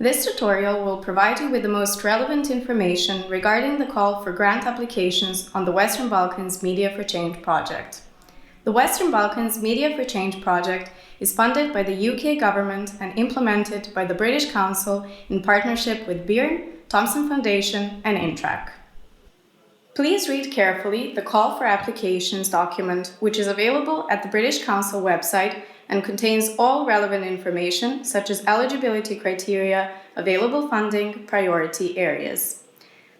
This tutorial will provide you with the most relevant information regarding the call for grant applications on the Western Balkans Media for Change project. The Western Balkans Media for Change project is funded by the UK government and implemented by the British Council in partnership with Byrne, Thomson Foundation and Intrac. Please read carefully the Call for Applications document, which is available at the British Council website and contains all relevant information such as eligibility criteria, available funding, priority areas.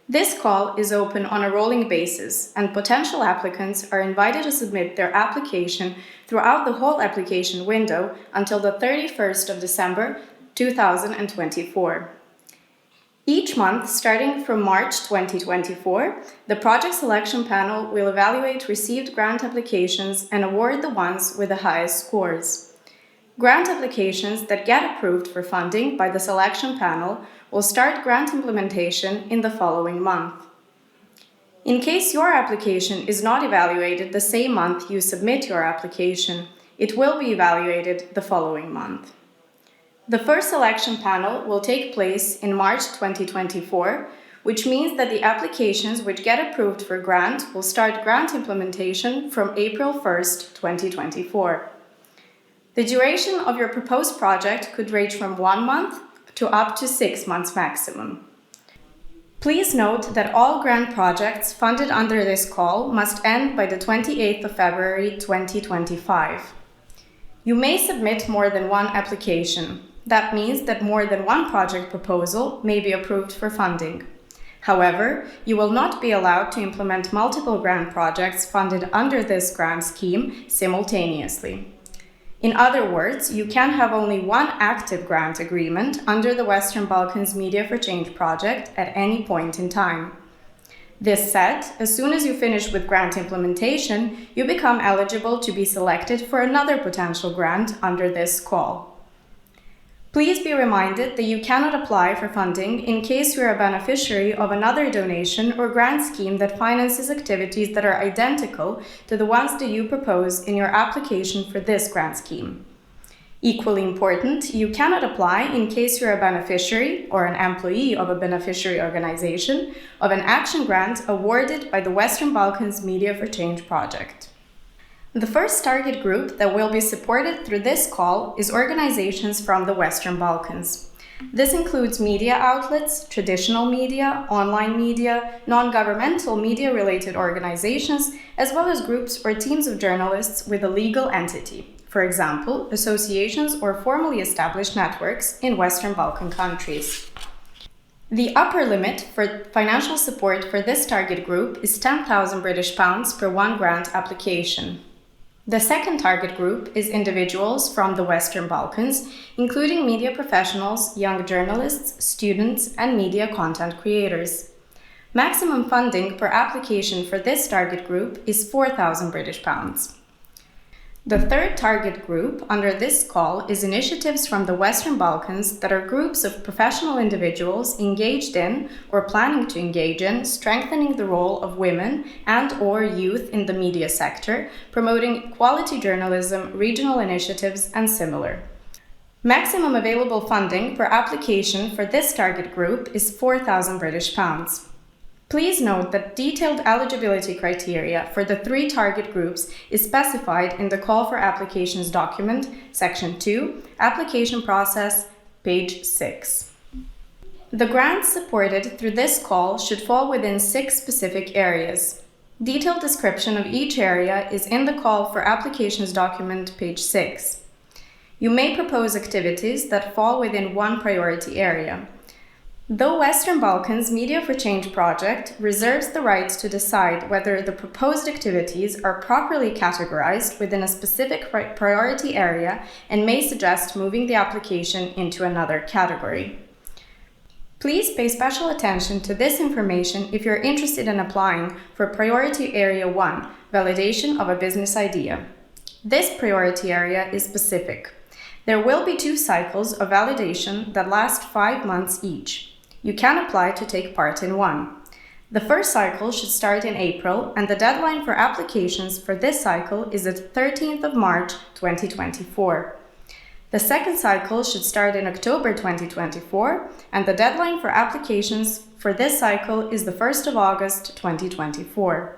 This call is open on a rolling basis, and potential applicants are invited to submit their application throughout the whole application window until the 31st of December 2024. Each month, starting from March 2024, the project selection panel will evaluate received grant applications and award the ones with the highest scores. Grant applications that get approved for funding by the selection panel will start grant implementation in the following month. In case your application is not evaluated the same month you submit your application, it will be evaluated the following month. The first selection panel will take place in March 2024, which means that the applications which get approved for grant will start grant implementation from April 1st, 2024. The duration of your proposed project could range from 1 month to up to 6 months maximum. Please note that all grant projects funded under this call must end by the 28th of February 2025. You may submit more than one application. That means that more than one project proposal may be approved for funding. However, you will not be allowed to implement multiple grant projects funded under this grant scheme simultaneously. In other words, you can have only one active grant agreement under the Western Balkans Media for Change project at any point in time. This said, as soon as you finish with grant implementation, you become eligible to be selected for another potential grant under this call. Please be reminded that you cannot apply for funding in case you are a beneficiary of another donation or grant scheme that finances activities that are identical to the ones that you propose in your application for this grant scheme. Equally important, you cannot apply in case you are a beneficiary or an employee of a beneficiary organization of an action grant awarded by the Western Balkans Media for Change project. The first target group that will be supported through this call is organizations from the Western Balkans. This includes media outlets, traditional media, online media, non-governmental media-related organizations, as well as groups or teams of journalists with a legal entity, for example, associations or formally established networks in Western Balkan countries. The upper limit for financial support for this target group is £10,000 per one grant application. The second target group is individuals from the Western Balkans, including media professionals, young journalists, students, and media content creators. Maximum funding per application for this target group is £4,000. The third target group under this call is initiatives from the Western Balkans that are groups of professional individuals engaged in or planning to engage in strengthening the role of women and/or youth in the media sector, promoting quality journalism, regional initiatives, and similar. Maximum available funding per application for this target group is £4,000. Please note that detailed eligibility criteria for the three target groups is specified in the Call for Applications document, Section 2, Application Process, page 6. The grants supported through this call should fall within 6 specific areas. Detailed description of each area is in the Call for Applications document, page 6. You may propose activities that fall within one priority area. The Western Balkans Media for Change project reserves the right to decide whether the proposed activities are properly categorized within a specific priority area and may suggest moving the application into another category. Please pay special attention to this information if you're interested in applying for Priority Area 1, Validation of a Business Idea. This priority area is specific. There will be 2 cycles of validation that last 5 months each. You can apply to take part in one. The first cycle should start in April, and the deadline for applications for this cycle is the 13th of March 2024. The second cycle should start in October 2024, and the deadline for applications for this cycle is the 1st of August 2024.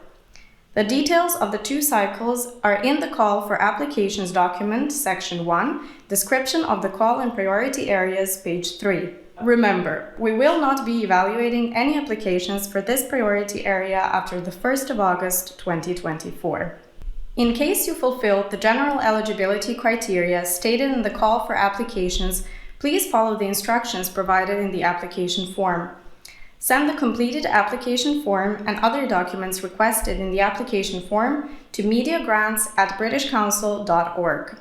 The details of the two cycles are in the Call for Applications document, Section 1, Description of the Call and Priority Areas, page 3. Remember, we will not be evaluating any applications for this priority area after the 1st of August 2024. In case you fulfilled the general eligibility criteria stated in the Call for Applications, please follow the instructions provided in the application form. Send the completed application form and other documents requested in the application form to mediagrants@britishcouncil.org.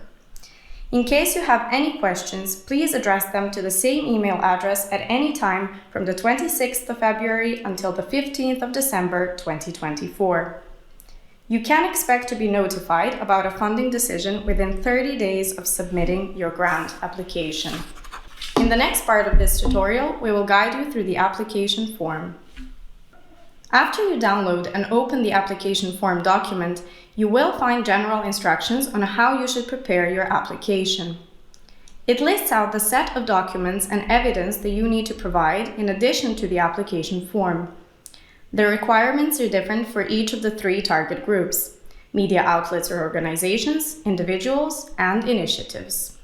In case you have any questions, please address them to the same email address at any time from the 26th of February until the 15th of December 2024. You can expect to be notified about a funding decision within 30 days of submitting your grant application. In the next part of this tutorial, we will guide you through the application form. After you download and open the application form document, you will find general instructions on how you should prepare your application. It lists out the set of documents and evidence that you need to provide in addition to the application form. The requirements are different for each of the three target groups: media outlets or organizations, individuals, and initiatives.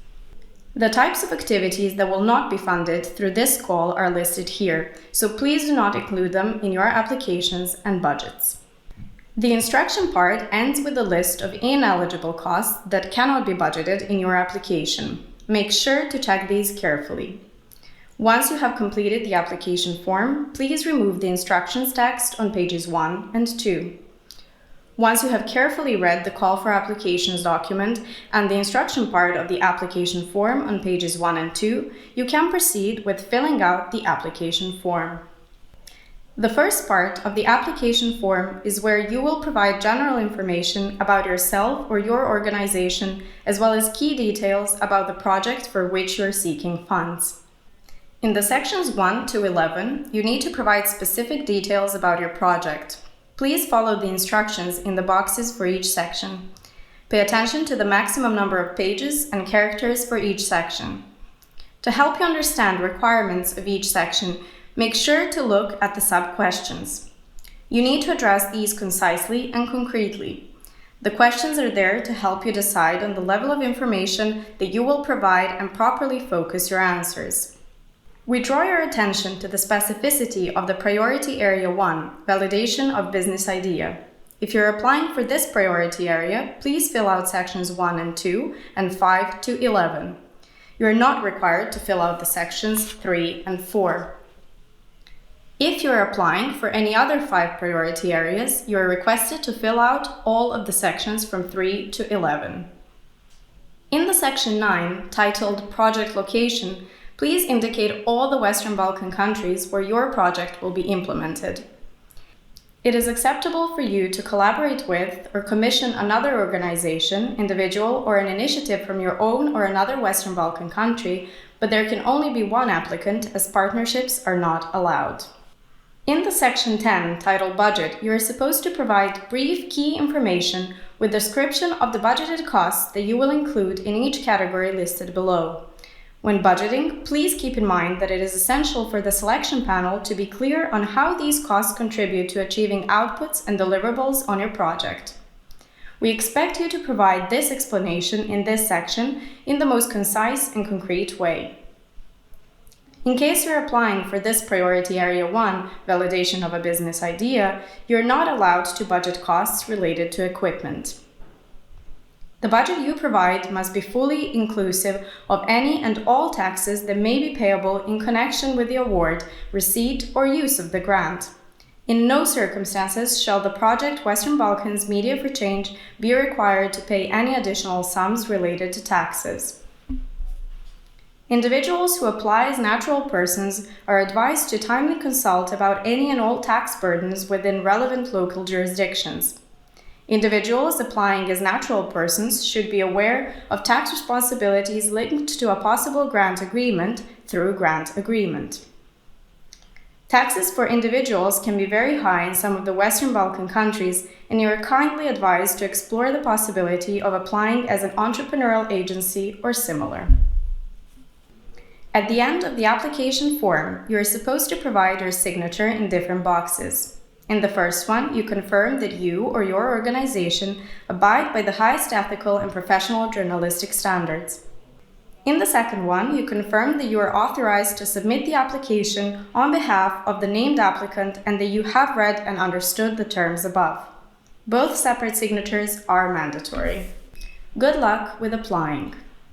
The types of activities that will not be funded through this call are listed here, so please do not include them in your applications and budgets. The instruction part ends with a list of ineligible costs that cannot be budgeted in your application. Make sure to check these carefully. Once you have completed the application form, please remove the instructions text on pages 1 and 2. Once you have carefully read the Call for Applications document and the instruction part of the application form on pages 1 and 2, you can proceed with filling out the application form. The first part of the application form is where you will provide general information about yourself or your organization, as well as key details about the project for which you're seeking funds. In the sections 1 to 11, you need to provide specific details about your project. Please follow the instructions in the boxes for each section. Pay attention to the maximum number of pages and characters for each section. To help you understand requirements of each section, make sure to look at the sub-questions. You need to address these concisely and concretely. The questions are there to help you decide on the level of information that you will provide and properly focus your answers. We draw your attention to the specificity of the Priority Area 1, Validation of Business Idea. If you're applying for this priority area, please fill out sections 1 and 2 and 5 to 11. You are not required to fill out the sections 3 and 4. If you're applying for any other 5 priority areas, you are requested to fill out all of the sections from 3 to 11. In the section 9, titled Project Location, please indicate all the Western Balkan countries where your project will be implemented. It is acceptable for you to collaborate with or commission another organization, individual, or an initiative from your own or another Western Balkan country, but there can only be one applicant, as partnerships are not allowed. In the section 10, titled Budget, you are supposed to provide brief key information with description of the budgeted costs that you will include in each category listed below. When budgeting, please keep in mind that it is essential for the selection panel to be clear on how these costs contribute to achieving outputs and deliverables on your project. We expect you to provide this explanation in this section in the most concise and concrete way. In case you're applying for this Priority Area 1, Validation of a Business Idea, you're not allowed to budget costs related to equipment. The budget you provide must be fully inclusive of any and all taxes that may be payable in connection with the award, receipt, or use of the grant. In no circumstances shall the project Western Balkans Media for Change be required to pay any additional sums related to taxes. Individuals who apply as natural persons are advised to timely consult about any and all tax burdens within relevant local jurisdictions. Individuals applying as natural persons should be aware of tax responsibilities linked to a possible grant agreement through grant agreement. Taxes for individuals can be very high in some of the Western Balkan countries, and you are kindly advised to explore the possibility of applying as an entrepreneurial agency or similar. At the end of the application form, you are supposed to provide your signature in different boxes. In the first one, you confirm that you or your organization abide by the highest ethical and professional journalistic standards. In the second one, you confirm that you are authorized to submit the application on behalf of the named applicant and that you have read and understood the terms above. Both separate signatures are mandatory. Good luck with applying.